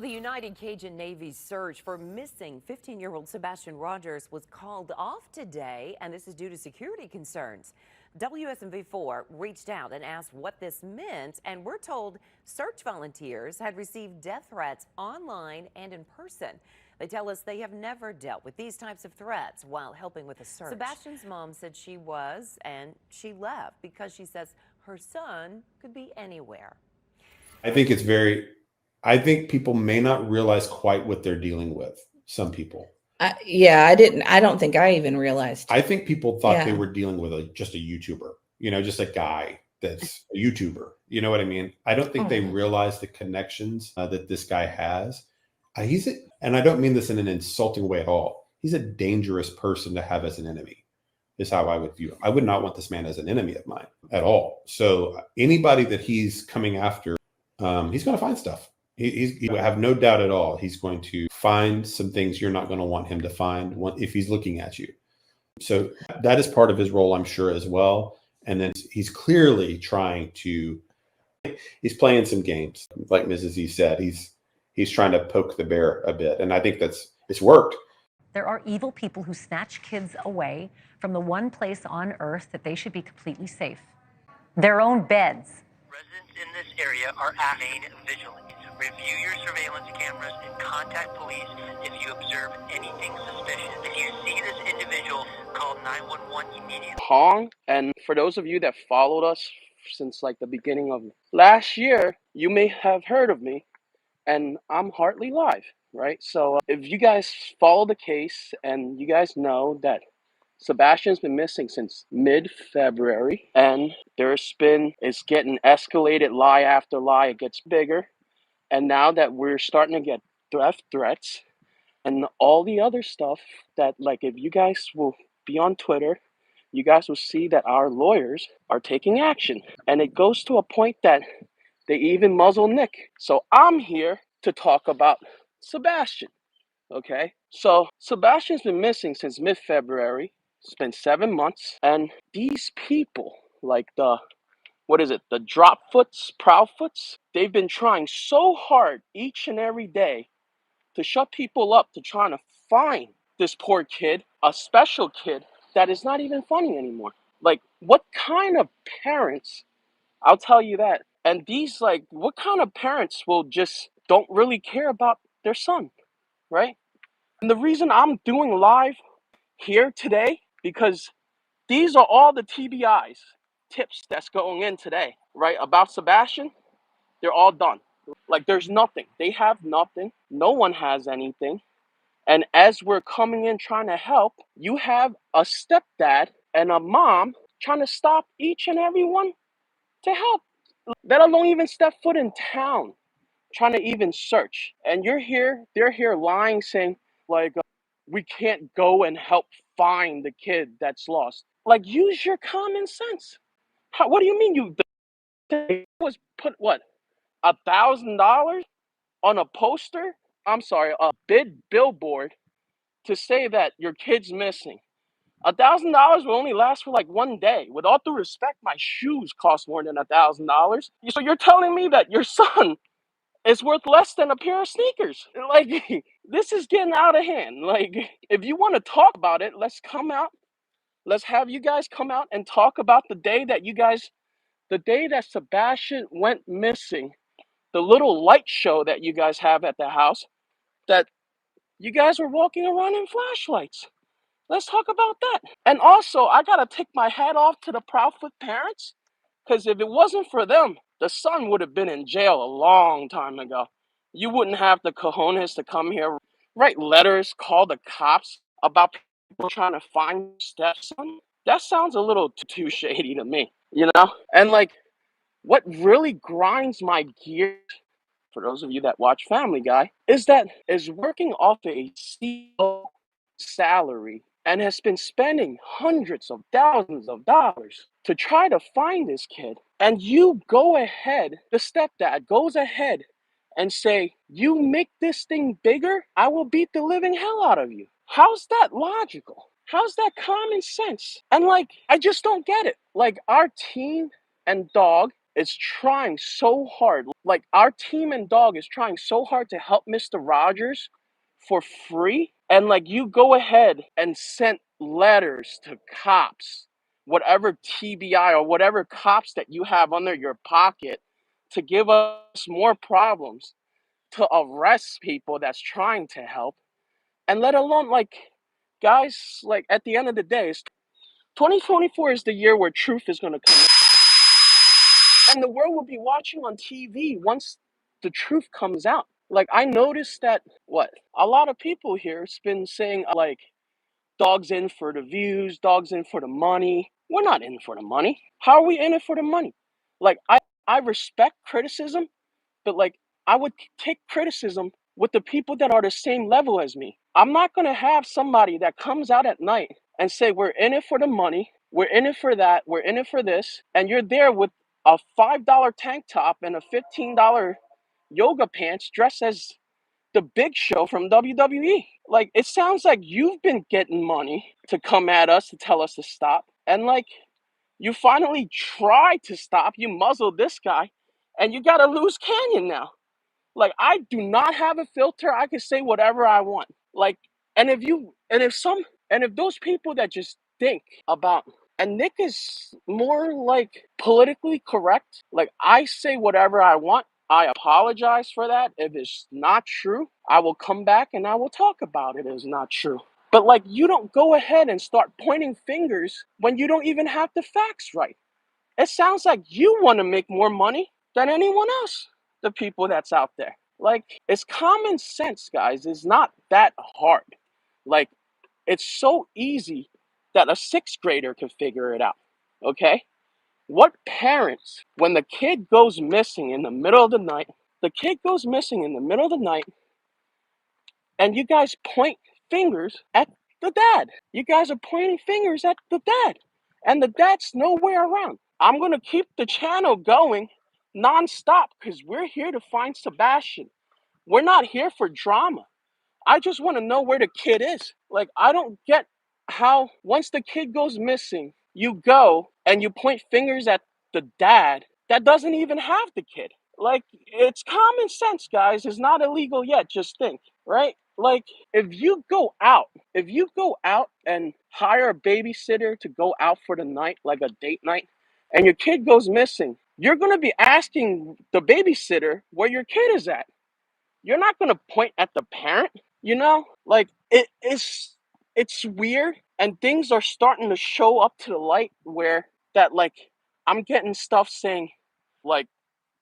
The United Cajun Navy's search for missing 15-year-old Sebastian Rogers was called off today, and this is due to security concerns. WSMV4 reached out and asked what this meant, and we're told search volunteers had received death threats online and in person. They tell us they have never dealt with these types of threats while helping with a search. Sebastian's mom said she was, and she left because she says her son could be anywhere. I think it's very, I think people may not realize quite what they're dealing with. Some people. Yeah, I don't think I even realized. I think people thought they Yeah. were dealing with just a YouTuber, just a guy that's a YouTuber. You know what I mean? I don't think they realize the connections that this guy has. And I don't mean this in an insulting way at all. He's a dangerous person to have as an enemy, is how I would view him. I would not want this man as an enemy of mine at all. So anybody that he's coming after, he's going to find stuff. He have no doubt at all. He's going to find some things you're not going to want him to find if he's looking at you. So that is part of his role, I'm sure, as well. And then he's clearly trying to, he's playing some games. Like Mrs. E said, he's trying to poke the bear a bit. And I think it's worked. There are evil people who snatch kids away from the one place on earth that they should be completely safe, their own beds. Residents in this area are remain vigilant. Review your surveillance cameras and contact police if you observe anything suspicious. If you see this individual, call 911 immediately. Hong, and for those of you that followed us since like the beginning of last year, you may have heard of me, and I'm Hartley Live, right? So if you guys follow the case and you guys know that Sebastian's been missing since mid-February, and it's getting escalated lie after lie. It gets bigger. And now that we're starting to get death threats and all the other stuff that, like, if you guys will be on Twitter, you guys will see that our lawyers are taking action. And it goes to a point that they even muzzle Nick. So I'm here to talk about Sebastian, okay? So Sebastian's been missing since mid-February. It's been 7 months. And these people, like the Dropfoots, Proudfoots, they've been trying so hard each and every day to shut people up to trying to find this poor kid, a special kid that is not even funny anymore. Like, what kind of parents, I'll tell you that, and what kind of parents will just don't really care about their son, right? And the reason I'm doing live here today, because these are all the TBIs, tips that's going in today, right? About Sebastian, they're all done. Like, there's nothing. They have nothing. No one has anything. And as we're coming in trying to help, you have a stepdad and a mom trying to stop each and every one to help. That alone even step foot in town, trying to even search. And they're here lying, saying, like, we can't go and help find the kid that's lost. Like, use your common sense. What do you mean the was put what, $1,000 on a poster? I'm sorry, a big billboard to say that your kid's missing. $1,000 will only last for like 1 day. With all due respect, my shoes cost more than $1,000. So you're telling me that your son is worth less than a pair of sneakers? Like, this is getting out of hand. Like, if you want to talk about it, let's come out. Let's have you guys come out and talk about the day that Sebastian went missing, the little light show that you guys have at the house, that you guys were walking around in flashlights. Let's talk about that. And also, I gotta take my hat off to the Proudfoot parents, because if it wasn't for them, the son would have been in jail a long time ago. You wouldn't have the cojones to come here, write letters, call the cops about people trying to find your stepson. That sounds a little too shady to me, you know? And like, what really grinds my gears, for those of you that watch Family Guy, is working off a CEO salary and has been spending hundreds of thousands of dollars to try to find this kid. And you go ahead, the stepdad goes ahead and say, you make this thing bigger, I will beat the living hell out of you. How's that logical? How's that common sense? And like, I just don't get it. Like, our team and dog is trying so hard. Like, our team and dog is trying so hard to help Mr. Rogers for free. And like, you go ahead and send letters to cops, whatever TBI or whatever cops that you have under your pocket, to give us more problems, to arrest people that's trying to help. And let alone, like, guys, like, at the end of the day, 2024 is the year where truth is going to come. And the world will be watching on TV once the truth comes out. Like, I noticed that, a lot of people here has been saying, like, dogs in for the views, dogs in for the money. We're not in for the money. How are we in it for the money? Like, I respect criticism, but like, I would take criticism with the people that are the same level as me. I'm not going to have somebody that comes out at night and say, we're in it for the money, we're in it for that, we're in it for this, and you're there with a $5 tank top and a $15 yoga pants dressed as the Big Show from WWE. Like, it sounds like you've been getting money to come at us to tell us to stop. And like, you finally try to stop, you muzzle this guy, and you got a loose canyon now. Like, I do not have a filter. I can say whatever I want. Like, and if those people that just think about, and Nick is more like politically correct. Like, I say whatever I want. I apologize for that. If it's not true, I will come back and I will talk about it as not true. But like, you don't go ahead and start pointing fingers when you don't even have the facts right. It sounds like you want to make more money than anyone else, the people that's out there. Like, it's common sense, guys. It's not that hard. Like, it's so easy that a sixth grader can figure it out. Okay? What parents, when the kid goes missing in the middle of the night, and you guys point fingers at the dad. You guys are pointing fingers at the dad, and the dad's nowhere around. I'm going to keep the channel going nonstop because we're here to find Sebastian. We're not here for drama. I just want to know where the kid is. Like, I don't get how once the kid goes missing, you go and you point fingers at the dad that doesn't even have the kid. Like, it's common sense, guys. It's not illegal yet. Just think, right? Like, if you go out and hire a babysitter to go out for the night, like a date night, and your kid goes missing, you're going to be asking the babysitter where your kid is at. You're not going to point at the parent, Like, it's weird, and things are starting to show up to the light where that, like, I'm getting stuff saying, like,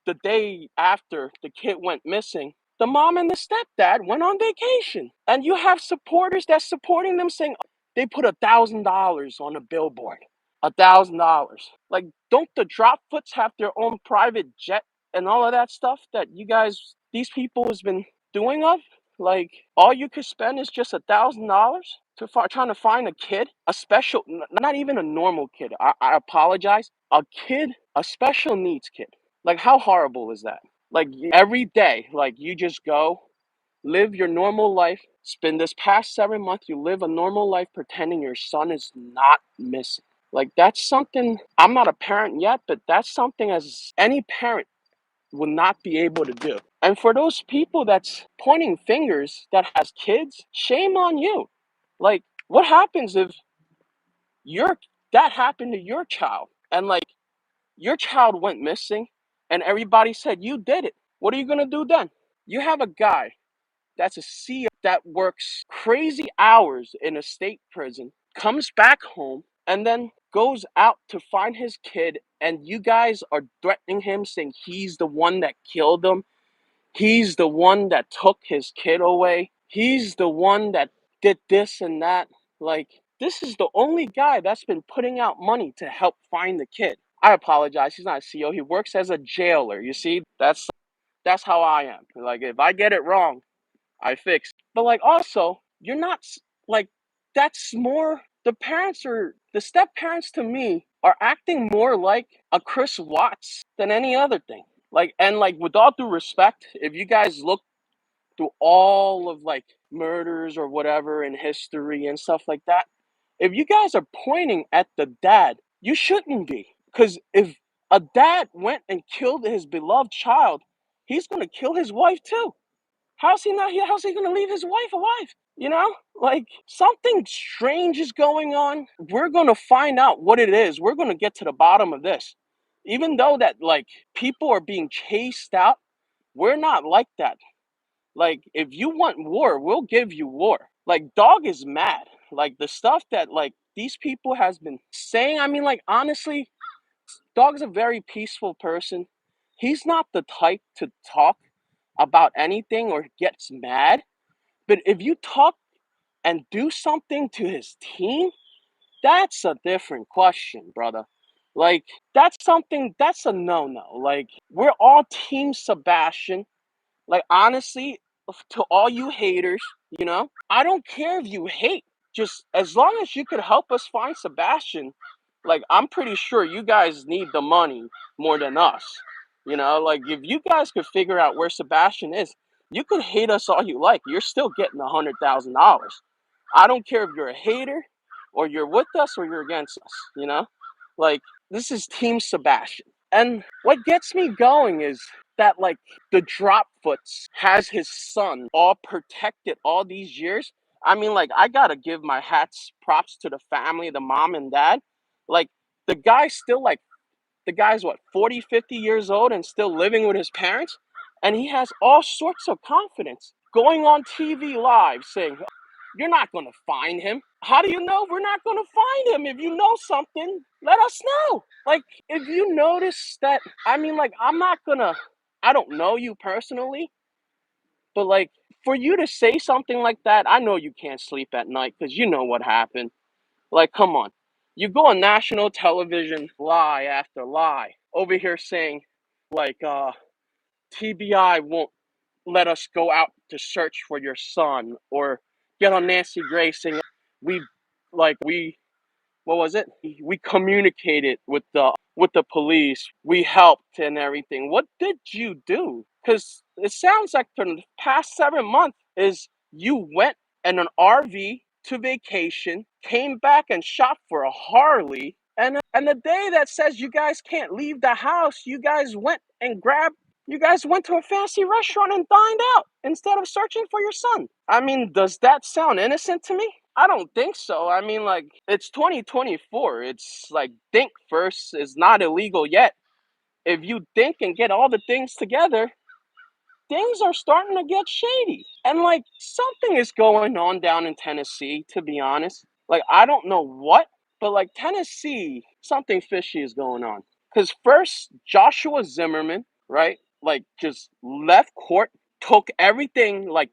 the day after the kid went missing, the mom and the stepdad went on vacation. And you have supporters that's supporting them saying they put $1,000 on a billboard. $1,000. Like, don't the Dropfoots have their own private jet and all of that stuff that these people has been doing of? Like, all you could spend is just $1,000 trying to find a kid, a special, not even a normal kid. I apologize. A kid, a special needs kid. Like, how horrible is that? Like, every day, like, you just go, live your normal life. Spend this past 7 months, you live a normal life pretending your son is not missing. Like, that's something, I'm not a parent yet, but that's something as any parent would not be able to do. And for those people that's pointing fingers that has kids, shame on you. Like, what happens if that happened to your child, and like, your child went missing and everybody said you did it? What are you going to do then? You have a guy that's a CEO that works crazy hours in a state prison, comes back home, and then goes out to find his kid, and you guys are threatening him, saying he's the one that killed him. He's the one that took his kid away. He's the one that did this and that. Like, this is the only guy that's been putting out money to help find the kid. I apologize. He's not a CEO. He works as a jailer. You see, that's how I am. Like, if I get it wrong, I fix. But like, also, you're not like, that's more, the step parents to me are acting more like a Chris Watts than any other thing. Like, and like, with all due respect, if you guys look through all of like murders or whatever in history and stuff like that, if you guys are pointing at the dad, you shouldn't be. Because if A dad went and killed his beloved child. He's going to kill his wife too. How's he not here? How's he going to leave his wife alive? You know, like something strange is going on. We're going to find out what it is. We're going to get to the bottom of this. Even though that like people are being chased out, we're not like that. Like if you want war, we'll give you war. Like dog is mad. Like the stuff that like these people has been saying, I mean like honestly, dog's a very peaceful person. He's not the type to talk about anything or gets mad. But if you talk and do something to his team, that's a different question, brother. Like, that's a no no. Like, we're all Team Sebastian. Like, honestly, to all you haters, you know, I don't care if you hate. Just as long as you could help us find Sebastian, like, I'm pretty sure you guys need the money more than us. You know, like, if you guys could figure out where Sebastian is, you could hate us all you like. You're still getting $100,000. I don't care if you're a hater or you're with us or you're against us, you know? Like, this is Team Sebastian. And what gets me going is that, like, the Dropfoots has his son all protected all these years. I mean, like, I gotta give my hats props to the family, the mom and dad. Like, the guy's still, like, the guy's what, 40, 50 years old and still living with his parents? And he has all sorts of confidence going on TV live saying, you're not going to find him. How do you know we're not going to find him? If you know something, let us know. Like, if you notice that, I mean, like, I don't know you personally, but like, for you to say something like that, I know you can't sleep at night because you know what happened. Like, come on. You go on national television, lie after lie, over here saying, like, TBI won't let us go out to search for your son, or get on Nancy Grace saying we what was it? We communicated with the police. We helped and everything. What did you do? Because it sounds like for the past 7 months is you went in an RV to vacation, came back and shot for a Harley, and the day that says you guys can't leave the house, you guys went to a fancy restaurant and dined out instead of searching for your son. I mean, does that sound innocent to me? I don't think so. I mean, like, it's 2024. It's like, think first is not illegal yet. If you think and get all the things together, things are starting to get shady. And like, something is going on down in Tennessee, to be honest. Like, I don't know what, but like, Tennessee, something fishy is going on. Because first, Joshua Zimmerman, right, like, just left court, took everything, like,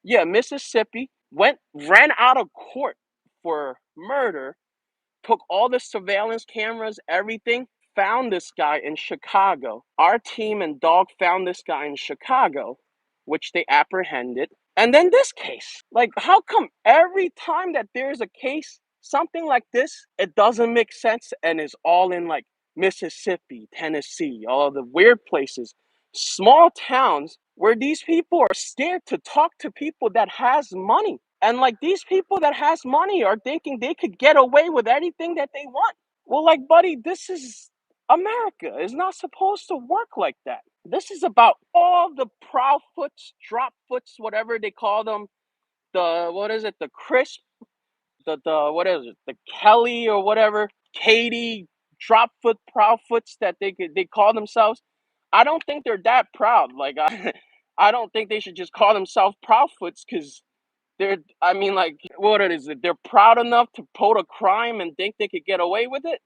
yeah, Mississippi, ran out of court for murder, took all the surveillance cameras, everything, found this guy in Chicago. Our team and dog found this guy in Chicago, which they apprehended. And then this case. Like, how come every time that there's a case, something like this, it doesn't make sense and is all in like Mississippi, Tennessee, all the weird places, small towns where these people are scared to talk to people that has money. And like, these people that has money are thinking they could get away with anything that they want. Well, like, buddy, this is America. It's not supposed to work like that. This is about all the Proudfoots, Dropfoots, whatever they call them. What is it? The Crisp, what is it? The Kelly or whatever, Katie, Dropfoot, Proudfoots that they call themselves. I don't think they're that proud. Like, I don't think they should just call themselves Proudfoots because I mean, like, what is it? They're proud enough to pull a crime and think they could get away with it?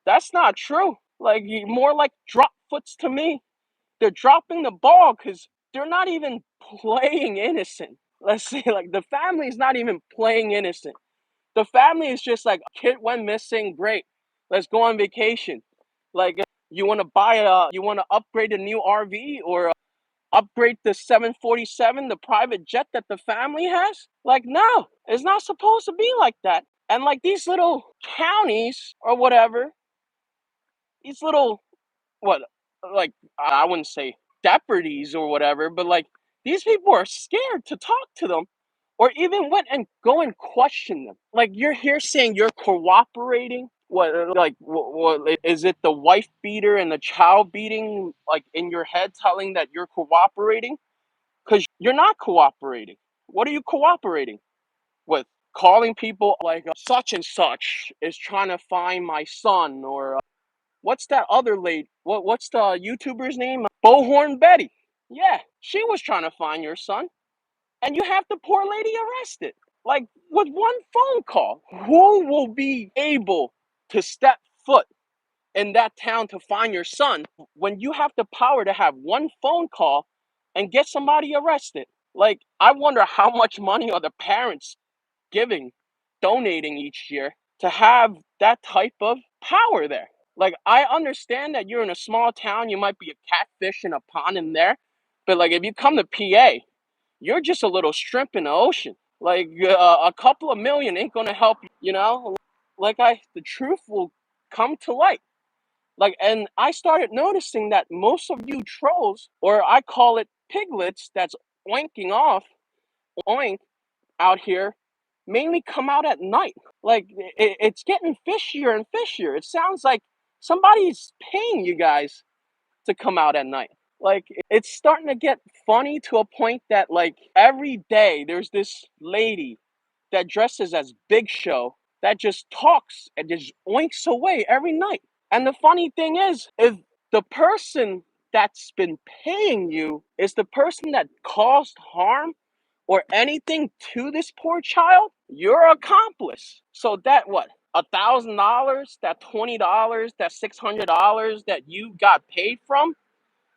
That's not true. Like, more like Dropfoots to me. They're dropping the ball because they're not even playing innocent. Let's say, like, the family's not even playing innocent. The family is just like, kid went missing, great. Let's go on vacation. Like, you want to upgrade a new RV or upgrade the 747, the private jet that the family has? Like, no, it's not supposed to be like that. And like, these little counties or whatever, these little, what, like, I wouldn't say deputies or whatever, but like, these people are scared to talk to them or even went and go and question them. Like, you're here saying you're cooperating What is it, the wife beater and the child beating, like, in your head, telling that you're cooperating? Because you're not cooperating. What are you cooperating with? Calling people like, such and such is trying to find my son, or what's that other lady? What's the YouTuber's name? Bullhorn Betty. Yeah, she was trying to find your son, and you have the poor lady arrested. Like, with one phone call, who will be able to step foot in that town to find your son when you have the power to have one phone call and get somebody arrested? Like, I wonder how much money are the parents giving, donating each year to have that type of power there. Like, I understand that you're in a small town, you might be a catfish in a pond in there, but like, if you come to PA, you're just a little shrimp in the ocean. Like, a couple of million ain't gonna help you, you know? Like, the truth will come to light. Like, and I started noticing that most of you trolls, or I call it piglets, that's oinking off, oink, out here, mainly come out at night. Like, it's getting fishier and fishier. It sounds like somebody's paying you guys to come out at night. Like, it's starting to get funny to a point that, like, every day there's this lady that dresses as Big Show that just talks and just oinks away every night. And the funny thing is, if the person that's been paying you is the person that caused harm or anything to this poor child, you're an accomplice. So that what? $1,000, that $20, that $600 that you got paid from,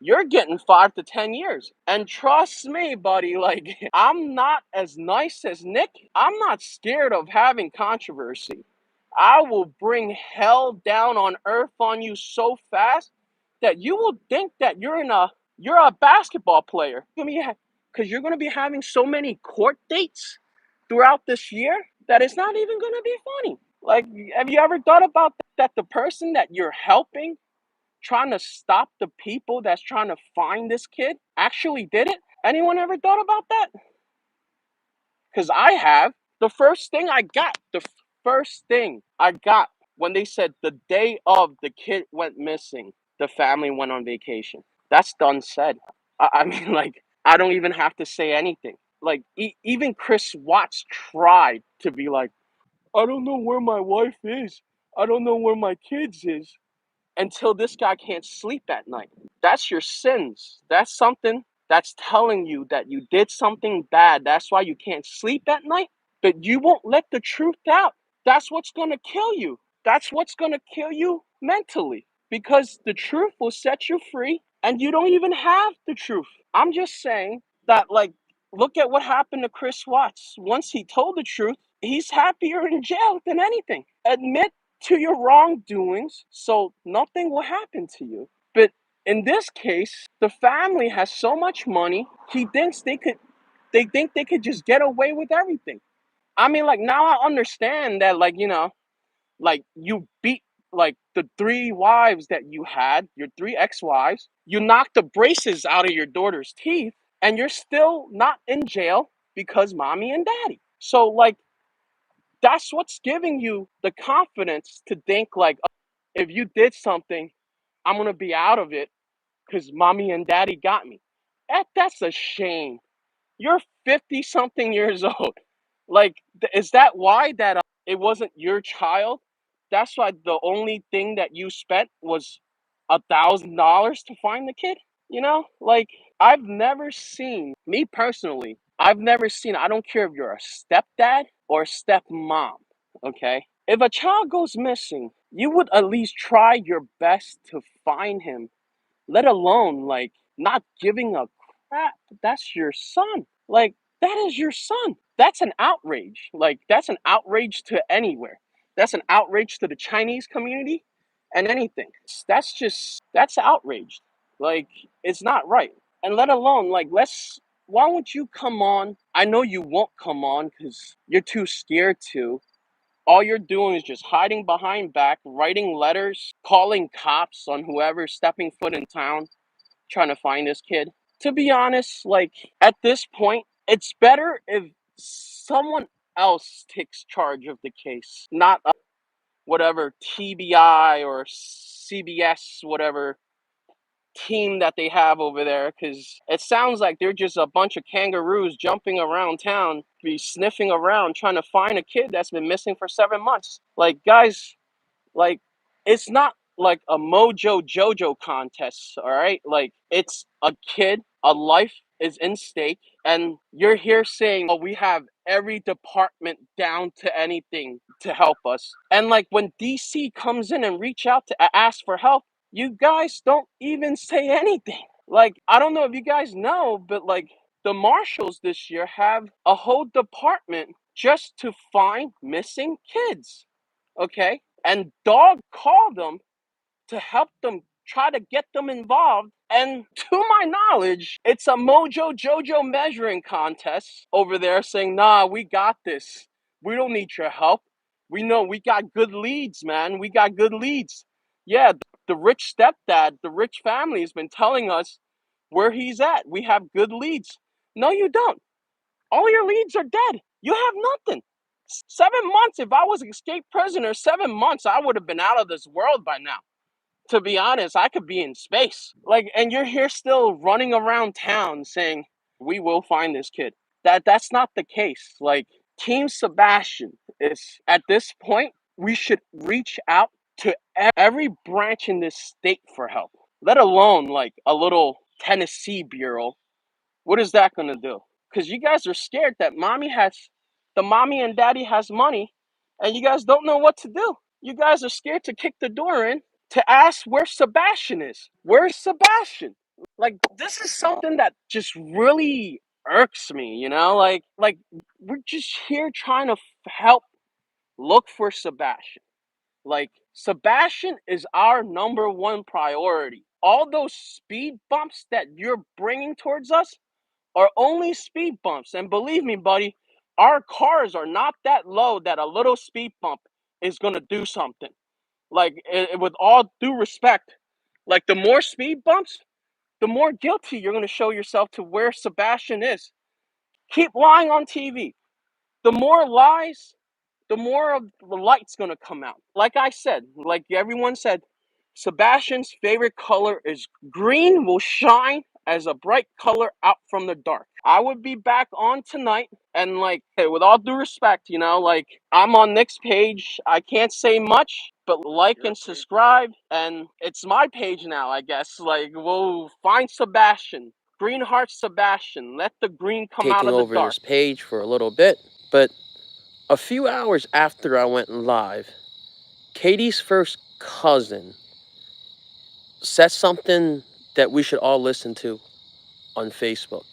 you're getting 5 to 10 years. And trust me, buddy, like, I'm not as nice as Nick. I'm not scared of having controversy. I will bring hell down on earth on you so fast that you will think that you're a basketball player. Because you're gonna be having so many court dates throughout this year that it's not even gonna be funny. Like, have you ever thought about that the person that you're helping, trying to stop the people that's trying to find this kid, actually did it? Anyone ever thought about that? Because I have. The first thing I got when they said the day of the kid went missing, the family went on vacation. That's done said. I mean, like, I don't even have to say anything. Like, even Chris Watts tried to be like, I don't know where my wife is. I don't know where my kids is, until this guy can't sleep at night. That's your sins. That's something that's telling you that you did something bad. That's why you can't sleep at night, but you won't let the truth out. That's what's going to kill you. That's what's going to kill you mentally, because the truth will set you free and you don't even have the truth. I'm just saying that, like, look at what happened to Chris Watts. Once he told the truth, he's happier in jail than anything. Admit to your wrongdoings so nothing will happen to you. But in this case, the family has so much money, they think they could just get away with everything. I mean, like, now I understand that, like, like, you beat, like, the 3 wives that you had, your 3 ex-wives, you knocked the braces out of your daughter's teeth, and you're still not in jail because mommy and daddy. So, like, that's what's giving you the confidence to think, like, if you did something, I'm gonna be out of it because mommy and daddy got me. That's a shame. You're 50 something years old. Like, is that why that it wasn't your child? That's why the only thing that you spent was $1,000 to find the kid? Like, I've never seen, me personally, I've never seen, I don't care if you're a stepdad or a stepmom, okay? If a child goes missing, you would at least try your best to find him, let alone, like, not giving a crap. That's your son. Like, that is your son. That's an outrage. Like, that's an outrage to anywhere. That's an outrage to the Chinese community and anything. That's outraged. Like, it's not right. And let alone, like, why won't you come on? I know you won't come on because you're too scared to. All you're doing is just hiding behind back, writing letters, calling cops on whoever's stepping foot in town, trying to find this kid. To be honest, like, at this point, it's better if someone else takes charge of the case, not us. whatever TBI or CBS, whatever team that they have over there, because it sounds like they're just a bunch of kangaroos jumping around town, be sniffing around trying to find a kid that's been missing for 7 months. Like, guys, like, it's not like a Mojo Jojo contest, all right? Like, it's a kid, a life is in stake, and you're here saying, oh, we have every department down to anything to help us. And like when DC comes in and reach out to ask for help, you guys don't even say anything. Like, I don't know if you guys know, but like the marshals this year have a whole department just to find missing kids. Okay? And Dog called them to help them try to get them involved. And to my knowledge, it's a Mojo Jojo measuring contest over there saying, nah, we got this. We don't need your help. We know we got good leads, man. We got good leads. Yeah, the rich stepdad, the rich family has been telling us where he's at. We have good leads. No, you don't. All your leads are dead. You have nothing. 7 months, if I was an escaped prisoner, 7 months, I would have been out of this world by now. To be honest, I could be in space. Like, and you're here still running around town saying, we will find this kid. That's not the case. Like, Team Sebastian is, at this point, we should reach out to every branch in this state for help, let alone like a little Tennessee bureau. What is that going to do? Because you guys are scared that the mommy and daddy has money, and you guys don't know what to do. You guys are scared to kick the door in to ask where Sebastian is. Where's Sebastian? Like, this is something that just really irks me, you know? Like we're just here trying to help look for Sebastian. Like, Sebastian is our number one priority. All those speed bumps that you're bringing towards us are only speed bumps. And believe me, buddy, our cars are not that low that a little speed bump is going to do something. Like, with all due respect, like, the more speed bumps, the more guilty you're going to show yourself to where Sebastian is. Keep lying on TV. The more lies, the more of the light's going to come out. Like I said, like everyone said, Sebastian's favorite color is green, will shine as a bright color out from the dark. I would be back on tonight, and like, hey, with all due respect, you know, like, I'm on Nick's page. I can't say much, but like and subscribe, and it's my page now, I guess. Like, we'll find Sebastian. Green Heart Sebastian. Let the green come out of the dark. Taking over this page for a little bit, but a few hours after I went live, Katie's first cousin said something that we should all listen to on Facebook.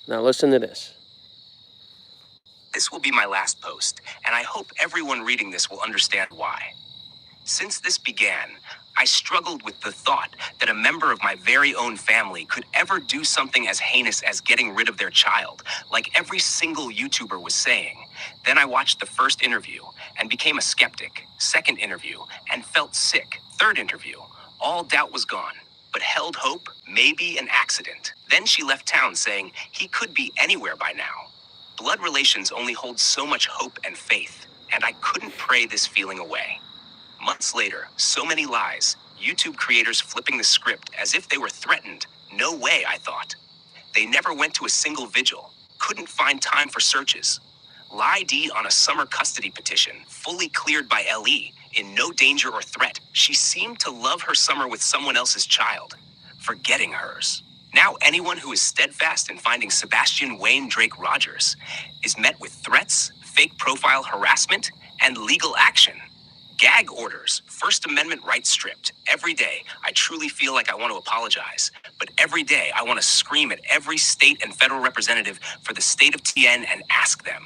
Now listen to this. This will be my last post, and I hope everyone reading this will understand why. Since this began, I struggled with the thought that a member of my very own family could ever do something as heinous as getting rid of their child, like every single YouTuber was saying. Then I watched the first interview and became a skeptic. Second interview and felt sick. Third interview, all doubt was gone, but held hope, maybe an accident. Then she left town saying he could be anywhere by now. Blood relations only hold so much hope and faith, and I couldn't pray this feeling away. Months later, so many lies, YouTube creators flipping the script as if they were threatened. No way, I thought. They never went to a single vigil, couldn't find time for searches. Lie D on a summer custody petition, fully cleared by LE, in no danger or threat. She seemed to love her summer with someone else's child, forgetting hers. Now anyone who is steadfast in finding Sebastian Wayne Drake Rogers is met with threats, fake profile harassment, and legal action. Gag orders, First Amendment rights stripped. Every day, I truly feel like I want to apologize. But every day, I want to scream at every state and federal representative for the state of TN and ask them,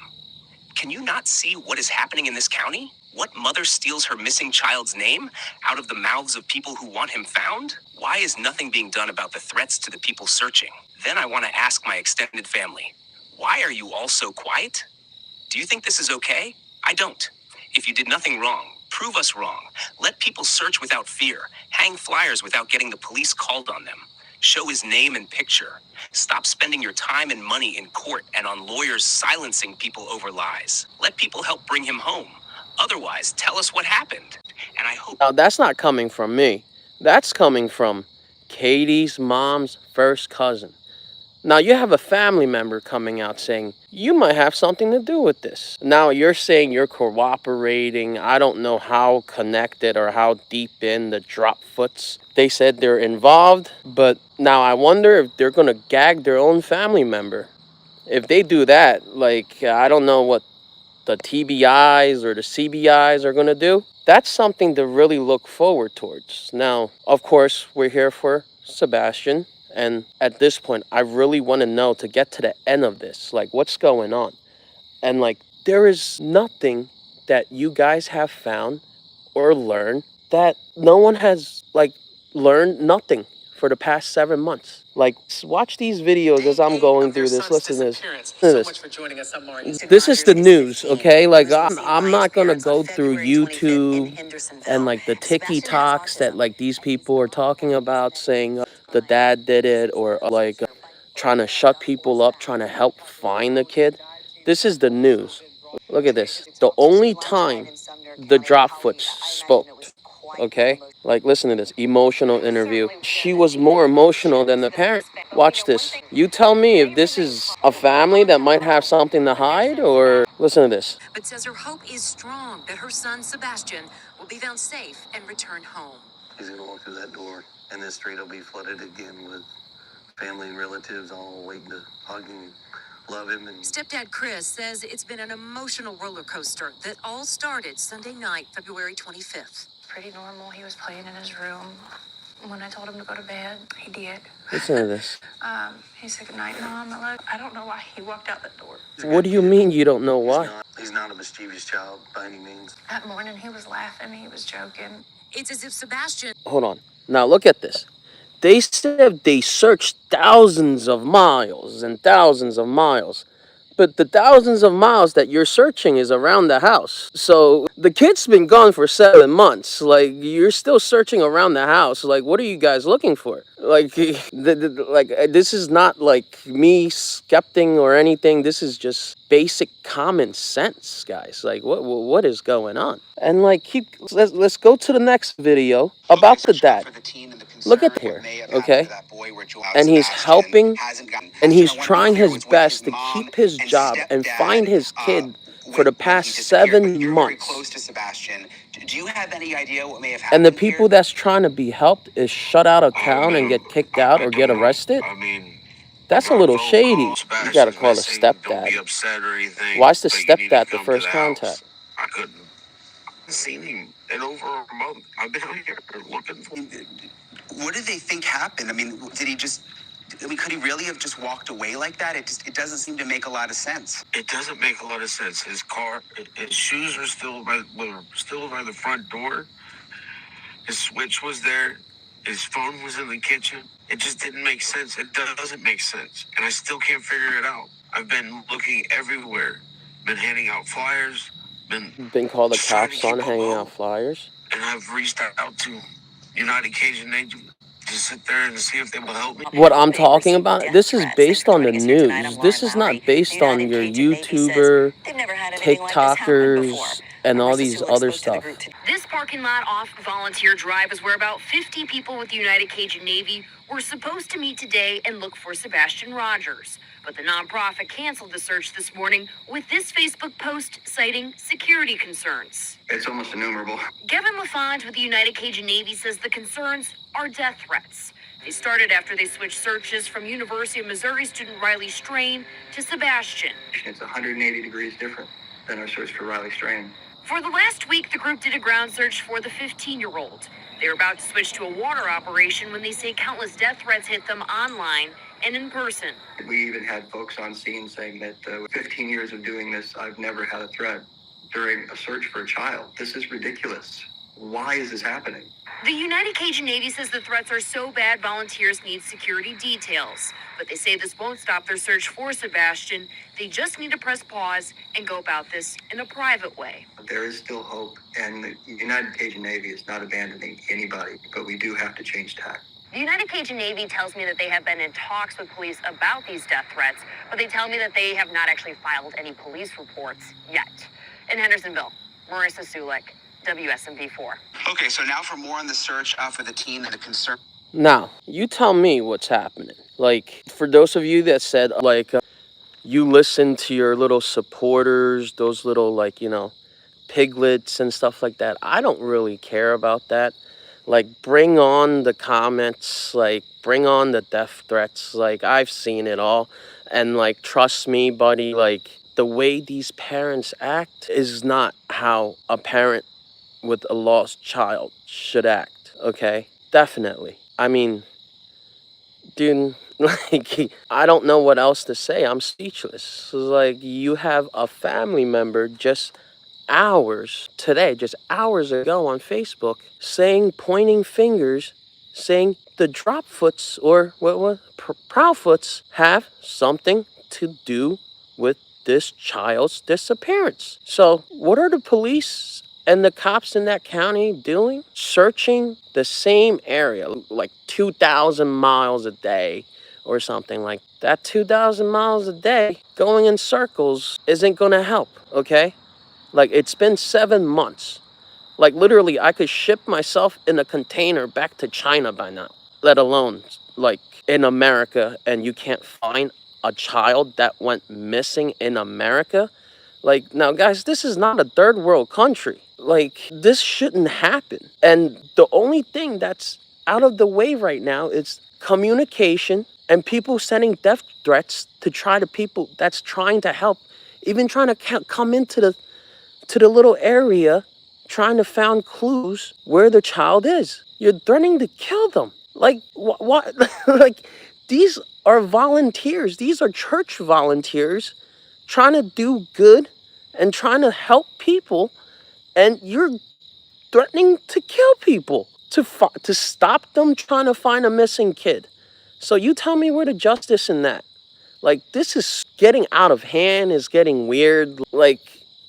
can you not see what is happening in this county? What mother steals her missing child's name out of the mouths of people who want him found? Why is nothing being done about the threats to the people searching? Then I want to ask my extended family, why are you all so quiet? Do you think this is okay? I don't. If you did nothing wrong, prove us wrong. Let people search without fear. Hang flyers without getting the police called on them. Show his name and picture. Stop spending your time and money in court and on lawyers silencing people over lies. Let people help bring him home. Otherwise, tell us what happened. And I hope. Now, that's not coming from me. That's coming from Katie's mom's first cousin. Now, you have a family member coming out saying, you might have something to do with this. Now, you're saying you're cooperating. I don't know how connected or how deep in the drop foots. They said they're involved, but now I wonder if they're going to gag their own family member. If they do that, like, I don't know what the TBIs or the CBIs are going to do. That's something to really look forward towards. Now, of course, we're here for Sebastian. And at this point, I really want to know, to get to the end of this, like, what's going on? And, like, there is nothing that you guys have found or learned that no one has, like, learned nothing for the past 7 months. Like, watch these videos as I'm going through this. Listen to this. This is the news, okay? Like, I'm not gonna go through YouTube and like the TikToks that like these people are talking about, saying the dad did it, or like trying to shut people up, trying to help find the kid. This is the news. Look at this. The only time the Dropfoots spoke, okay? Like, listen to this emotional interview. She was more emotional than the parent. Watch this. You tell me if this is a family that might have something to hide, or listen to this. But says her hope is strong that her son Sebastian will be found safe and return home. He's gonna walk through that door, and this street will be flooded again with family and relatives all waiting to hug and love him. And Stepdad Chris says it's been an emotional roller coaster that all started Sunday night, February 25th. Pretty normal. He was playing in his room. When I told him to go to bed, he did. Listen to this. He said, "Good night, Mom." I don't know why he walked out that door. What do you mean you don't know why? He's not a mischievous child by any means. That morning, he was laughing. He was joking. It's as if Sebastian... Hold on. Now look at this. They said they searched thousands of miles and thousands of miles. But the thousands of miles that you're searching is around the house. So the kid's been gone for 7 months. Like, you're still searching around the house. Like, what are you guys looking for? Like, this is not like me skepting or anything. This is just basic common sense, guys. Like, what is going on? And like, let's go to the next video about the dad. Look at here, okay? And he's helping, and he's trying his best to keep his job and find his kid for the past 7 months. Do you have any idea what may have happened? And the people that's trying to be helped is shut out of town and get kicked out or get arrested? That's a little shady. You gotta call a stepdad. Why's the stepdad the first contact? I couldn't seen him in over a month. I've been out here looking for him. What do they think happened? I mean, did he just... I mean, could he really have just walked away like that? It doesn't seem to make a lot of sense. It doesn't make a lot of sense. His car, his shoes were still by the front door. His switch was there. His phone was in the kitchen. It just didn't make sense. It doesn't make sense. And I still can't figure it out. I've been looking everywhere. Been handing out flyers. Been called the cops on hanging out flyers. And I've reached out to United Cajun Navy to sit there and see if they will help me. What I'm talking about, this is based on the news. This is not based on your YouTuber, TikTokers, and all these other stuff. This parking lot off Volunteer Drive is where about 50 people with the United Cajun Navy were supposed to meet today and look for Sebastian Rogers. But the nonprofit canceled the search this morning with this Facebook post citing security concerns. It's almost innumerable. Kevin LaFont with the United Cajun Navy says the concerns are death threats. They started after they switched searches from University of Missouri student Riley Strain to Sebastian. It's 180 degrees different than our search for Riley Strain. For the last week, the group did a ground search for the 15-year-old. They were about to switch to a water operation when they say countless death threats hit them online and in person. We even had folks on scene saying that 15 years of doing this, I've never had a threat during a search for a child. This is ridiculous. Why is this happening? The United Cajun Navy says the threats are so bad volunteers need security details. But they say this won't stop their search for Sebastian. They just need to press pause and go about this in a private way. There is still hope, and the United Cajun Navy is not abandoning anybody, but we do have to change tack. The United Cajun Navy tells me that they have been in talks with police about these death threats, but they tell me that they have not actually filed any police reports yet. In Hendersonville, Marissa Sulik, WSMV4. Okay, so now for more on the search for the teen and the concern. Now, you tell me what's happening. Like, for those of you that said, like, you listen to your little supporters, those little, like, piglets and stuff like that. I don't really care about that. Like, bring on the comments, like, bring on the death threats. Like, I've seen it all. And, like, trust me, buddy, like, the way these parents act is not how a parent with a lost child should act, okay? Definitely. I mean, dude, like, I don't know what else to say. I'm speechless. Like, you have a family member just hours ago on Facebook, pointing fingers, saying the dropfoots or prowfoots have something to do with this child's disappearance. So, what are the police and the cops in that county doing? Searching the same area, like 2,000 miles a day or something like that. 2,000 miles a day going in circles isn't going to help, okay? Like, it's been 7 months. Like, literally, I could ship myself in a container back to China by now, let alone, like, in America, and you can't find a child that went missing in America. Like, now, guys, this is not a third world country. Like, this shouldn't happen. And the only thing that's out of the way right now is communication and people sending death threats to try to people that's trying to help, even trying to come into the little area, trying to find clues where the child is. You're threatening to kill them. Like, what? Like, these are volunteers. These are church volunteers trying to do good and trying to help people, and you're threatening to kill people to stop them trying to find a missing kid. So you tell me where the justice in that? Like, this is getting out of hand, is getting weird. Like,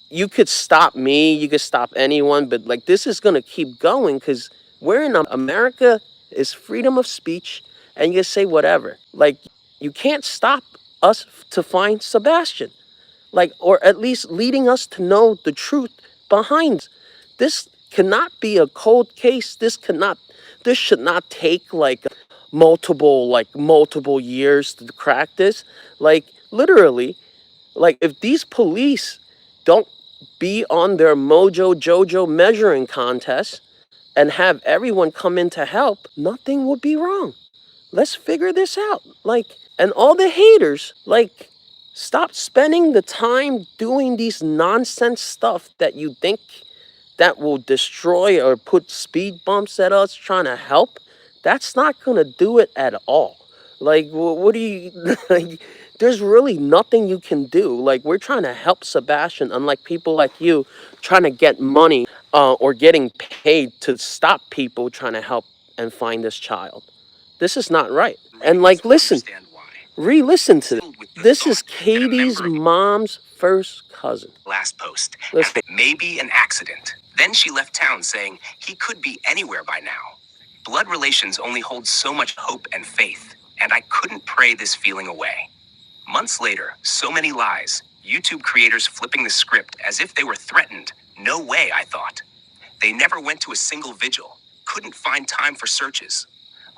you could stop me, you could stop anyone, but like, this is gonna keep going because we're in America, is freedom of speech, and you can say whatever. Like, you can't stop us to find Sebastian. Like, or at least leading us to know the truth behind this. Cannot be a cold case. This should not take like multiple years to crack this. Like, literally, like, if these police don't be on their mojo jojo measuring contest and have everyone come in to help, nothing would be wrong. Let's figure this out. Like, and all the haters, like, stop spending the time doing these nonsense stuff that you think that will destroy or put speed bumps at us trying to help. That's not gonna do it at all. Like, what do you like? There's really nothing you can do. Like, we're trying to help Sebastian, unlike people like you trying to get money or getting paid to stop people trying to help and find this child. This is not right. And like, listen, re-listen to this. This is Katie's mom's first cousin. Last post. Listen. Maybe an accident. Then she left town saying he could be anywhere by now. Blood relations only hold so much hope and faith, and I couldn't pray this feeling away. Months later, so many lies, YouTube creators flipping the script as if they were threatened. No way, I thought. They never went to a single vigil, couldn't find time for searches.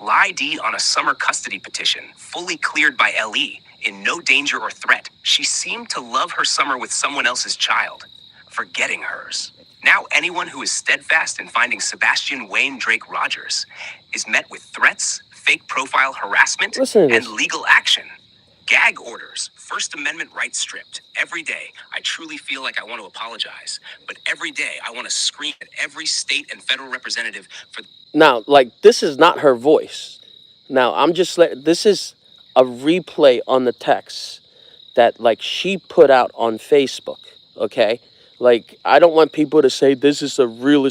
Lie D on a summer custody petition, fully cleared by LE, in no danger or threat. She seemed to love her summer with someone else's child, forgetting hers. Now anyone who is steadfast in finding Sebastian Wayne Drake Rogers is met with threats, fake profile harassment, and legal action. Gag orders, First Amendment rights stripped. Every day, I truly feel like I want to apologize. But every day, I want to scream at every state and federal representative for... Now, like, this is not her voice. Now, this is a replay on the text that, like, she put out on Facebook, okay? Like, I don't want people to say this is a real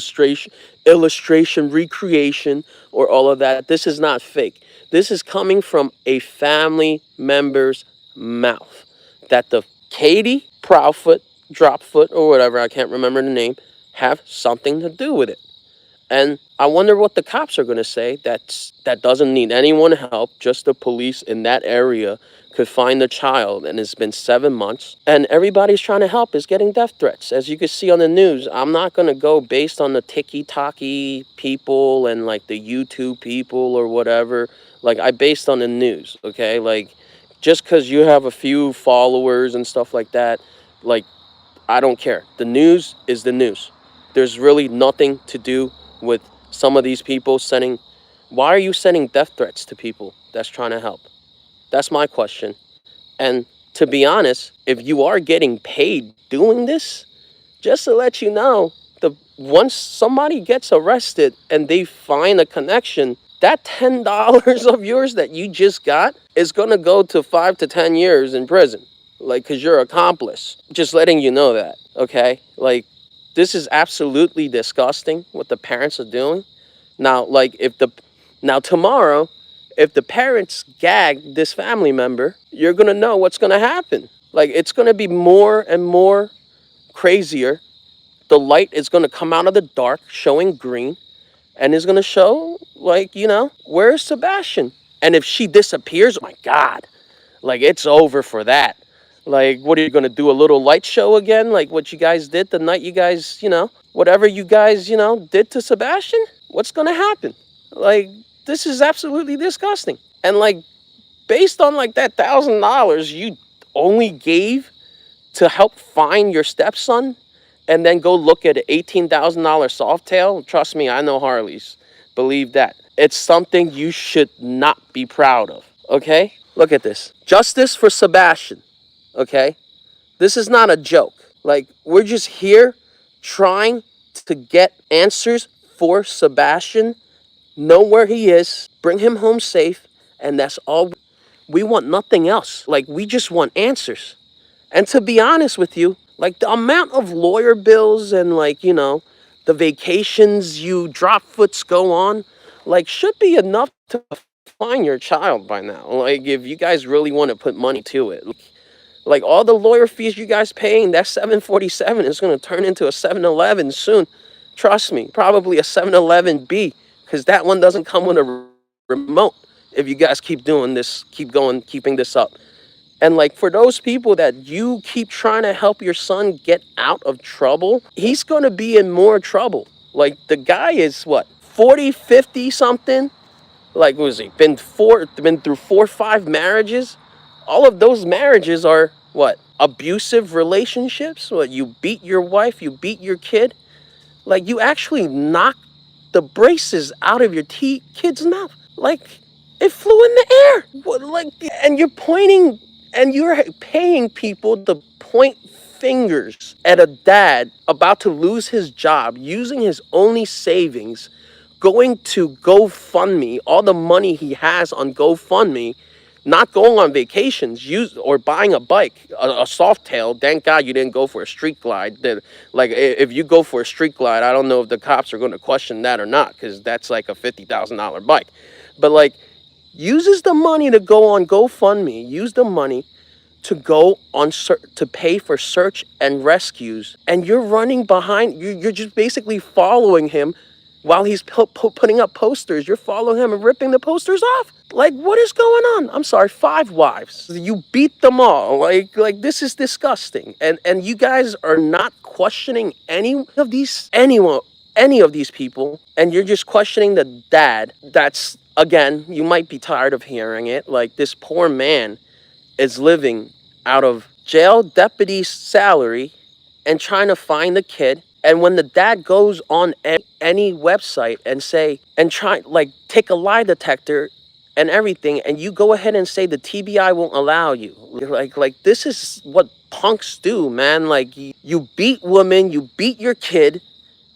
illustration, recreation, or all of that. This is not fake. This is coming from a family member's mouth. That the Katie Proudfoot, Dropfoot, or whatever, I can't remember the name, have something to do with it. And I wonder what the cops are going to say that doesn't need anyone help, just the police in that area could find the child, and it's been 7 months, and everybody's trying to help is getting death threats. As you can see on the news, I'm not going to go based on the tiki-taki people and like the YouTube people or whatever. Like, I based on the news, okay? Like, just because you have a few followers and stuff like that, like, I don't care. The news is the news. There's really nothing to do with some of these people sending. Why are you sending death threats to people that's trying to help? That's my question. And to be honest, if you are getting paid doing this, just to let you know, once somebody gets arrested and they find a connection, that $10 of yours that you just got is going to go to 5 to 10 years in prison. Like, because you're accomplice. Just letting you know that, okay? Like, this is absolutely disgusting what the parents are doing. Now, like, now tomorrow, if the parents gag this family member, you're going to know what's going to happen. Like, it's going to be more and more crazier. The light is going to come out of the dark, showing green, and is going to show, like, where's Sebastian? And if she disappears, oh my God, like, it's over for that. Like, what are you going to do, a little light show again? Like what you guys did the night you guys, whatever you guys, did to Sebastian? What's going to happen? Like, this is absolutely disgusting. And, like, based on, like, that $1,000 you only gave to help find your stepson and then go look at an $18,000 Softail, trust me, I know Harleys. Believe that. It's something you should not be proud of, okay? Look at this. Justice for Sebastian, okay? This is not a joke. Like, we're just here trying to get answers for Sebastian, know where he is, bring him home safe, and that's all. We want nothing else. Like, we just want answers. And to be honest with you, like, the amount of lawyer bills and, like, the vacations you drop foots go on, like, should be enough to find your child by now. Like, if you guys really want to put money to it. Like, all the lawyer fees you guys paying, that 747 is going to turn into a 7-Eleven soon. Trust me, probably a 7-Eleven-B, because that one doesn't come with a remote if you guys keep doing this, keeping this up. And, like, for those people that you keep trying to help your son get out of trouble, he's going to be in more trouble. Like, the guy is, what, 40, 50 something? Like, what was he? Been through 4 or 5 marriages? All of those marriages are, what, abusive relationships? What, you beat your wife, you beat your kid? Like, you actually knocked the braces out of your kid's mouth. Like, it flew in the air. What, like, and you're pointing, and you're paying people to point fingers at a dad about to lose his job, using his only savings, going to GoFundMe, all the money he has on GoFundMe, not going on vacations, or buying a bike, a Softail. Thank God you didn't go for a street glide. Like, if you go for a street glide, I don't know if the cops are going to question that or not, because that's like a $50,000 bike. But, like, uses the money to go on GoFundMe, use the money to go on to pay for search and rescues, and you're running behind. You're just basically following him while he's putting up posters. You're following him and ripping the posters off. Like, what is going on? I'm sorry, 5 wives. You beat them all. Like this is disgusting. And you guys are not questioning any of these people, and you're just questioning the dad. That's, again, you might be tired of hearing it. Like, this poor man is living out of jail deputy's salary and trying to find the kid. And when the dad goes on any website and take a lie detector and everything, and you go ahead and say the TBI won't allow you. Like this is what punks do, man. Like, you beat women, you beat your kid.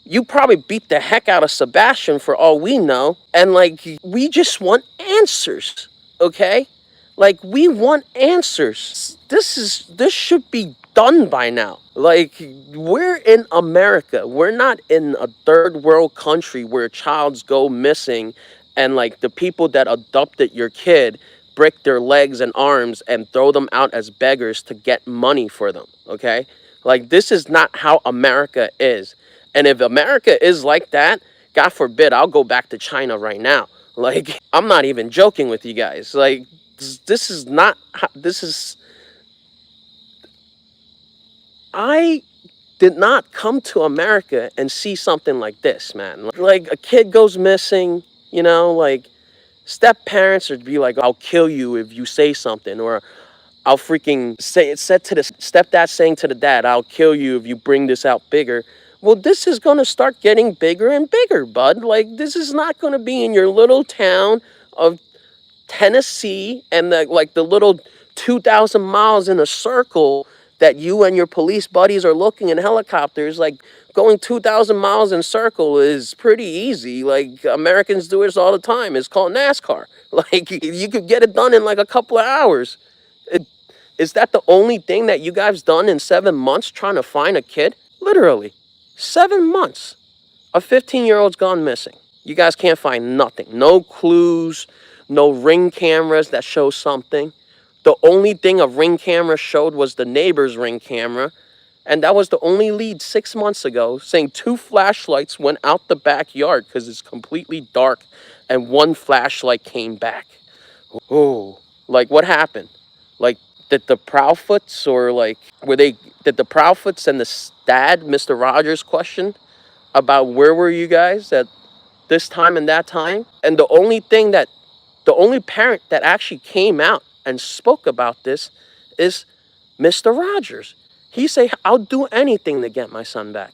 You probably beat the heck out of Sebastian for all we know. And, like, we just want answers, okay? Like, we want answers. This should be done by now. Like, we're in America. We're not in a third world country where childs go missing and, like, the people that adopted your kid break their legs and arms and throw them out as beggars to get money for them, okay? Like, this is not how America is. And if America is like that, God forbid, I'll go back to China right now. Like, I'm not even joking with you guys. Like, this is not, this is, I did not come to America and see something like this, man. Like, a kid goes missing, you know, like, step parents would be like, I'll kill you if you say something, or I'll freaking say it said to the stepdad saying to the dad, I'll kill you if you bring this out bigger. Well, this is going to start getting bigger and bigger, bud. Like, this is not going to be in your little town of Tennessee and the little 2,000 miles in a circle that you and your police buddies are looking in helicopters. Like, going 2,000 miles in circle is pretty easy. Like, Americans do this all the time. It's called NASCAR. Like, you could get it done in like a couple of hours. Is that the only thing that you guys done in 7 months trying to find a kid? Literally, 7 months. A 15-year-old's gone missing. You guys can't find nothing. No clues, no ring cameras that show something. The only thing a ring camera showed was the neighbor's ring camera. And that was the only lead 6 months ago, saying 2 flashlights went out the backyard because it's completely dark and 1 flashlight came back. Oh, like what happened? Like, did the Proudfoots or like, did the Proudfoots and the dad, Mr. Rogers, question about where were you guys at this time and that time? And the only parent that actually came out and spoke about this is Mr. Rogers. He say, I'll do anything to get my son back.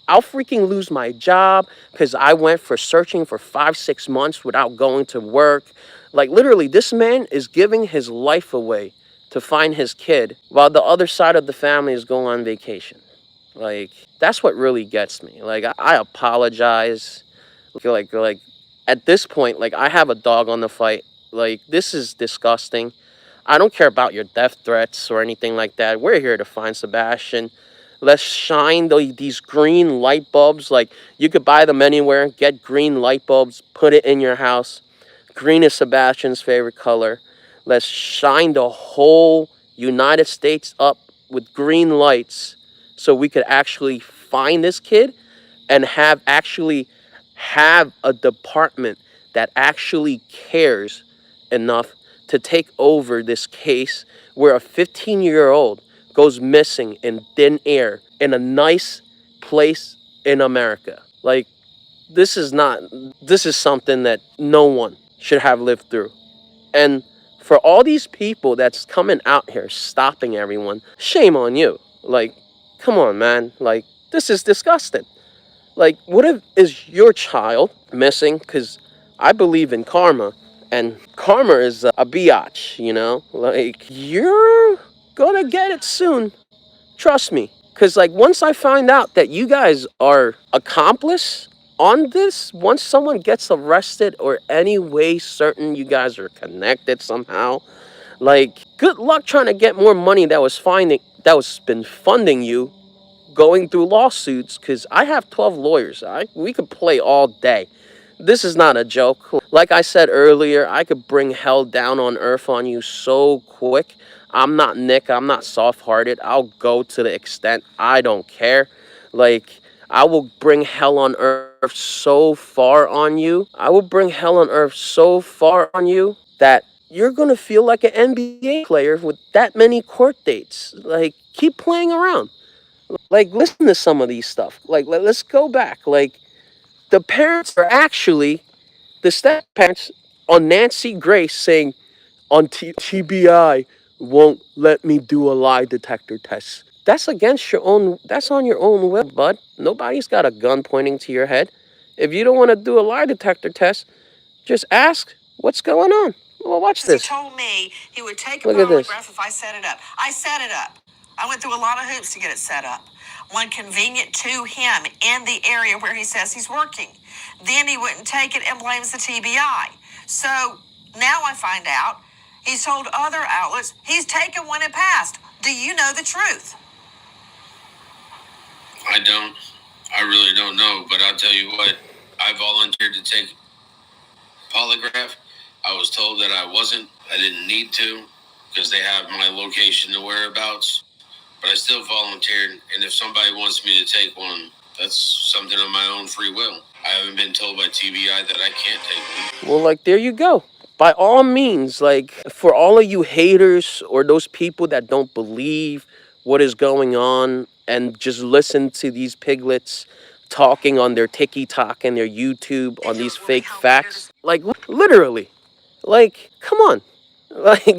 I'll freaking lose my job because I went for searching for 5-6 months without going to work. Like, literally, this man is giving his life away to find his kid while the other side of the family is going on vacation. Like, that's what really gets me. Like, I apologize. Like, at this point, like, I have a dog on the fight. Like, this is disgusting. I don't care about your death threats or anything like that. We're here to find Sebastian. Let's shine these green light bulbs. Like, you could buy them anywhere. Get green light bulbs. Put it in your house. Green is Sebastian's favorite color. Let's shine the whole United States up with green lights so we could actually find this kid and have a department that actually cares enough to take over this case where a 15-year-old goes missing in thin air in a nice place in America. Like, this is something that no one should have lived through. And for all these people that's coming out here stopping everyone, shame on you. Like, come on, man. Like, this is disgusting. Like, what if is your child missing? Because I believe in karma, and karma is a biatch, you know? Like, you're gonna get it soon. Trust me. Because, like, once I find out that you guys are accomplice on this, once someone gets arrested or any way certain you guys are connected somehow, like, good luck trying to get more money that was been funding you going through lawsuits, because I have 12 lawyers. We could play all day. This is not a joke. Like I said earlier, I could bring hell down on earth on you so quick. I'm not Nick. I'm not soft-hearted. I'll go to the extent. I don't care. Like, I will bring hell on earth so far on you. I will bring hell on earth so far on you that you're going to feel like an NBA player with that many court dates. Like, keep playing around. Like, listen to some of these stuff. Like, let's go back. Like, the parents are actually the step parents on Nancy Grace saying on TBI won't let me do a lie detector test. That's against your own. That's on your own will, bud. Nobody's got a gun pointing to your head. If you don't want to do a lie detector test, just ask what's going on. Well, watch this. He told me he would take a Look at this. polygraph if I set it up. I set it up. I went through a lot of hoops to get it set up. One convenient to him in the area where he says he's working. Then he wouldn't take it and blames the TBI. So now I find out he's told other outlets he's taken one and passed. Do you know the truth? I don't. I really don't know, but I'll tell you what. I volunteered to take polygraph. I was told that I wasn't. I didn't need to because they have my location and whereabouts. But I still volunteered, and if somebody wants me to take one, That's something of my own free will. I haven't been told by TBI that I can't take leave. Well, like, there you go. By all means, like, for all of you haters or those people that don't believe what is going on and just listen to these piglets talking on their TikTok and their YouTube on these fake facts, like, literally, like, come on. Like,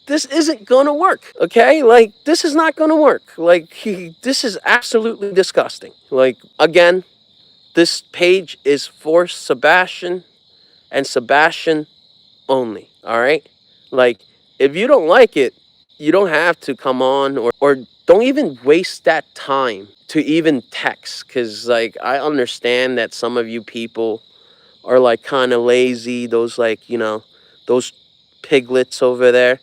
this isn't gonna work, okay? Like, this is not gonna work. Like, this is absolutely disgusting. Like, again, this page is for Sebastian and Sebastian only, all right? Like, if you don't like it, you don't have to come on, or don't even waste that time to even text, because, like, I understand that some of you people are, like, kind of lazy, those, like, those piglets over there.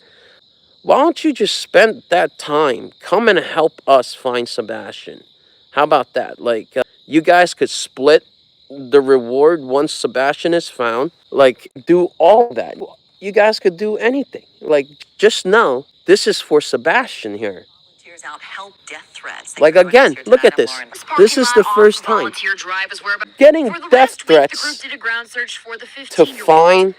Why don't you just spend that time, come and help us find Sebastian? How about that? Like, you guys could split the reward once Sebastian is found. Like, do all that. You guys could do anything. Like, just know this is for Sebastian here. Out help death threats. Like, again, look at this. This is the first time getting death threats to find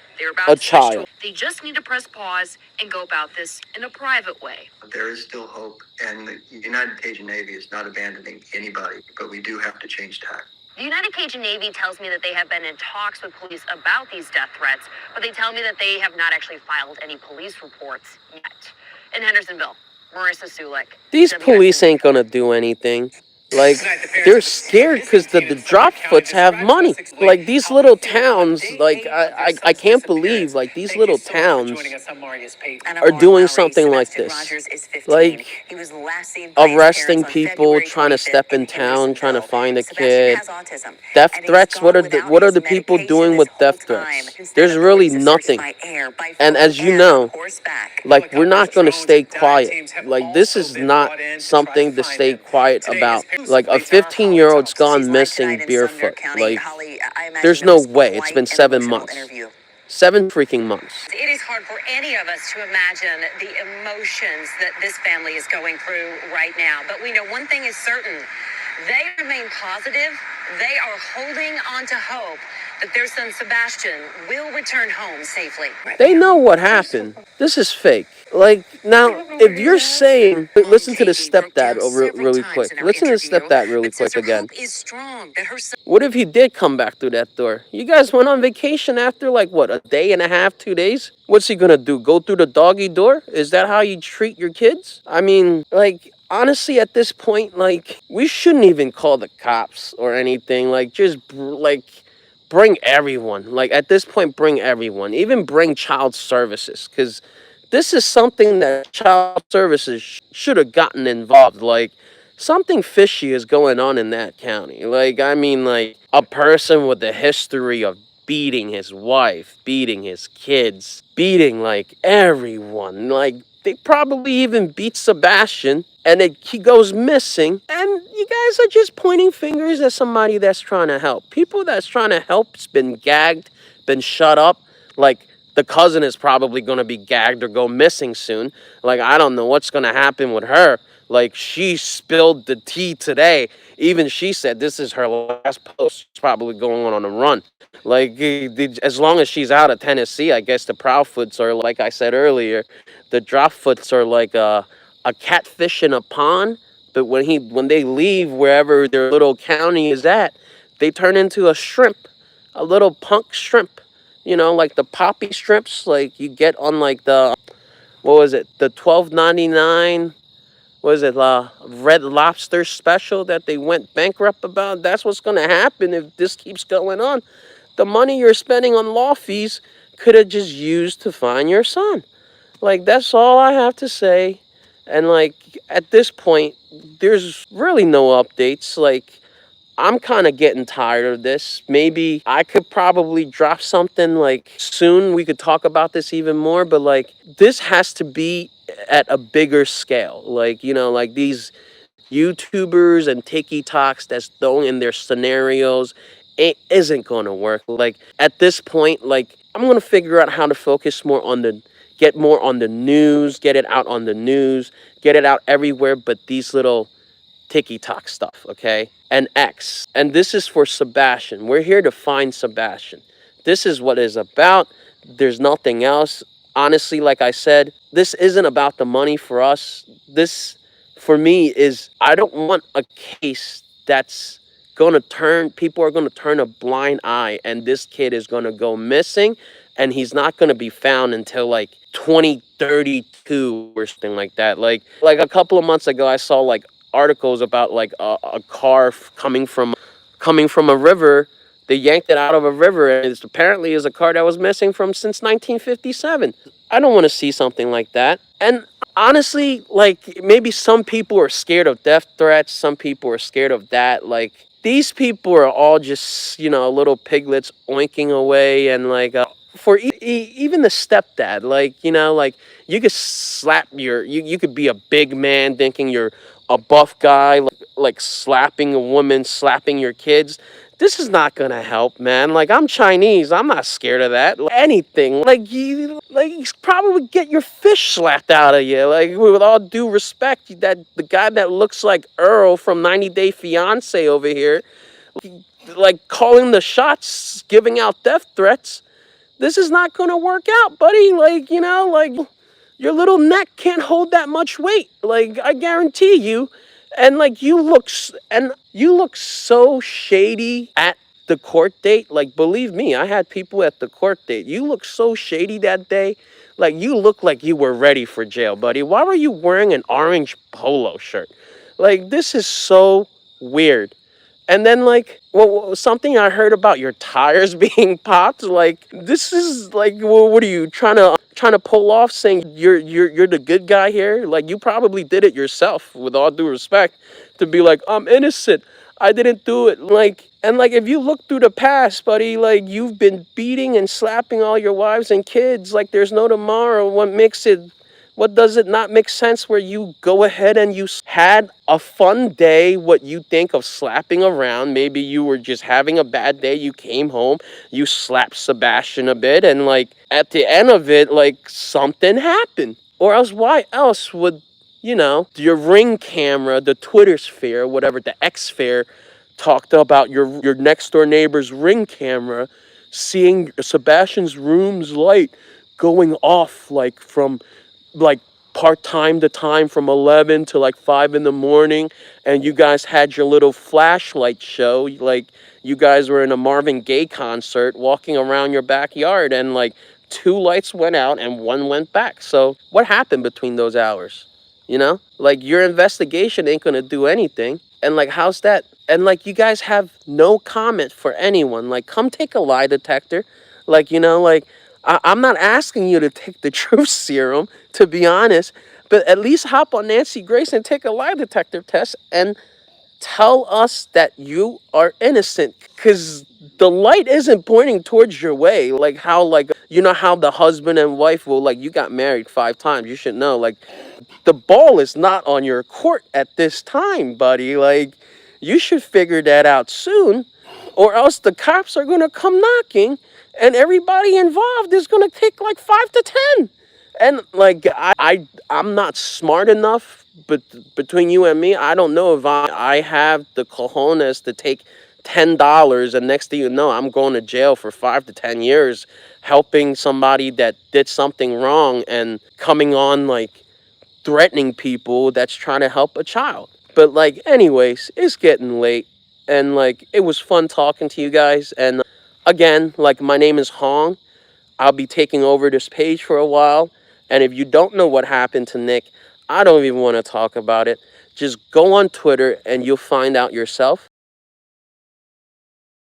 a child. They just need to press pause and go about this in a private way. There is still hope, and the United Cajun Navy is not abandoning anybody, but we do have to change tack. The United Cajun Navy tells me that they have been in talks with police about these death threats, but they tell me that they have not actually filed any police reports yet. In Hendersonville, Marissa Sulik. These police ain't gonna do anything. Like, they're scared because the drop foots have money. Like, these little towns, like, I can't believe, like, these little towns are doing something like this. Like, arresting people, trying to step in town, trying to find a kid. Death threats? What are the people doing with death threats? There's really nothing. And as you know, like, we're not going to stay quiet. Like, this is not something to stay quiet about. Like, a 15-year-old's gone missing barefoot. Like, there's no way. It's been 7 months. 7 freaking months. It is hard for any of us to imagine the emotions that this family is going through right now. But we know one thing is certain. They remain positive. They are holding on to hope that their son Sebastian will return home safely. They know what happened. This is fake. Like, now, if you're saying, listen to the stepdad really quick. Listen to the stepdad really quick again. What if he did come back through that door? You guys went on vacation after, like, what, a day and a half, 2 days? What's he gonna do? Go through the doggy door? Is that how you treat your kids? I mean, like, honestly, at this point, like, we shouldn't even call the cops or anything. Like, just, like, bring everyone. Like, at this point, bring everyone. Even bring child services, because this is something that child services should have gotten involved. Like, something fishy is going on in that county. Like, I mean, like, a person with a history of beating his wife, beating his kids, beating, like, everyone. Like, they probably even beat Sebastian, and he goes missing, and you guys are just pointing fingers at somebody that's trying to help. People that's trying to help's been gagged, been shut up. Like, the cousin is probably going to be gagged or go missing soon. Like, I don't know what's going to happen with her. Like, she spilled the tea today. Even she said this is her last post. She's probably going on a run. Like, as long as she's out of Tennessee, I guess the Proudfoots are, like I said earlier, the Dropfoots are like a catfish in a pond. But when they leave wherever their little county is at, they turn into a shrimp, a little punk shrimp. You know, like the poppy strips, like you get on, like, the, what was it, the $12.99, what is it, Red Lobster special that they went bankrupt about? That's what's going to happen if this keeps going on. The money you're spending on law fees could have just used to find your son. Like, that's all I have to say. And, like, at this point, there's really no updates. Like, I'm kind of getting tired of this. Maybe I could probably drop something, like, soon. We could talk about this even more, but, like, this has to be at a bigger scale. Like, like these YouTubers and TikToks that's throwing in their scenarios, it isn't going to work. Like, at this point, like, I'm going to figure out how to focus more on get more on the news, get it out on the news, get it out everywhere, but these little TikTok stuff, okay? And X. And this is for Sebastian. We're here to find Sebastian. This is what it's about. There's nothing else. Honestly, like I said, this isn't about the money for us. This, for me, is I don't want a case that's going to turn, people are going to turn a blind eye, and this kid is going to go missing, and he's not going to be found until like 2032 or something like that. Like a couple of months ago, I saw like articles about like a car coming from a river. They yanked it out of a river, and it apparently is a car that was missing from since 1957. I don't want to see something like that. And honestly, like maybe some people are scared of death threats, some people are scared of that. Like these people are all just, you know, little piglets oinking away, and like for even the stepdad, like, you know, like you could slap you could be a big man thinking you're a buff guy, like slapping a woman, slapping your kids. This is not gonna help, man. Like I'm Chinese, I'm not scared of that. Like, anything, you probably get your fish slapped out of you. Like with all due respect, that the guy that looks like Earl from 90 Day Fiance over here, like calling the shots, giving out death threats. This is not gonna work out, buddy. Like, you know, like your little neck can't hold that much weight. Like I guarantee you. And like you look so shady at the court date. Like believe me, I had people at the court date. You look so shady that day. Like you look like you were ready for jail, buddy. Why were you wearing an orange polo shirt? Like this is so weird. And then like, well, something I heard about your tires being popped. Like this is like, well, what are you trying to pull off, saying you're the good guy here? Like you probably did it yourself, with all due respect, to be like, I'm innocent, I didn't do it. Like, and like if you look through the past, buddy, like you've been beating and slapping all your wives and kids like there's no tomorrow. What does it not make sense where you go ahead and you had a fun day, what you think of slapping around? Maybe you were just having a bad day, you came home, you slapped Sebastian a bit, and like at the end of it, like something happened. Or else why else would, you know, your Ring camera, the Twitter sphere, whatever, the X sphere, talked about your next door neighbor's Ring camera seeing Sebastian's room's light going off like from like part-time to time from 11 to like 5 in the morning, and you guys had your little flashlight show, like you guys were in a Marvin Gaye concert walking around your backyard, and like 2 lights went out and 1 went back. So what happened between those hours? You know, like your investigation ain't gonna do anything. And like how's that? And like you guys have no comment for anyone. Like come take a lie detector. Like, you know, like I'm not asking you to take the truth serum, to be honest, but at least hop on Nancy Grace and take a lie detector test and tell us that you are innocent, because the light isn't pointing towards your way. Like how, like, you know how the husband and wife will, like, you got married 5 times, you should know, like, the ball is not on your court at this time, buddy. Like, you should figure that out soon, or else the cops are gonna come knocking and everybody involved is gonna take like 5 to 10. And like I'm not smart enough, but between you and me, I don't know if I have the cojones to take $10, and next thing you know, I'm going to jail for 5 to 10 years, helping somebody that did something wrong and coming on like threatening people that's trying to help a child. But like, anyways, it's getting late, and like it was fun talking to you guys. And again, like my name is Hong. I'll be taking over this page for a while. And if you don't know what happened to Nick, I don't even want to talk about it. Just go on Twitter and you'll find out yourself.